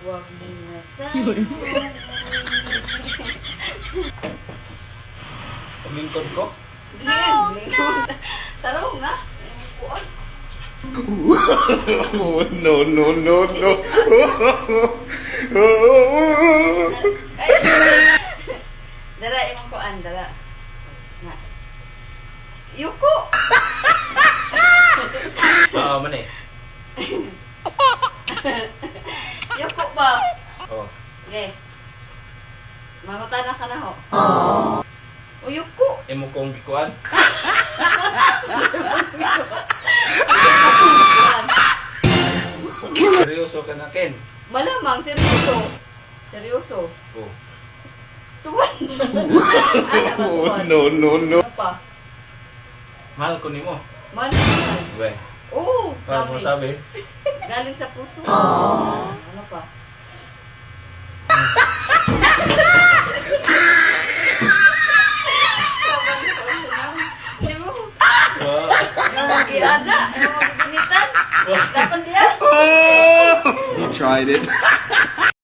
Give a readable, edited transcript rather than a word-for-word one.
Huwag muna Yun. Pamingkod ko. Taro nga. Kuan. Oh, no, no, no, no. Dara, imong kuan, dara. Nga. Yuko! Oo, man eh. Yuko ba? Oo. Okay. Mangutana ka na ho. O yuko! Imo kong gikuan. Seryoso ka na, Ken. Malamang, seryoso. Seryoso. Oo. Tuwan. Oh, no, no, no. Ano pa? Mahal ko nimo. Malamang. Uwe. Oo, Ano mo promise. sabi? Galing sa puso. Ano pa? Di mo? Wow. Yung mag-iada, yung mag-binitan. Dapat yan. Oh! He tried it.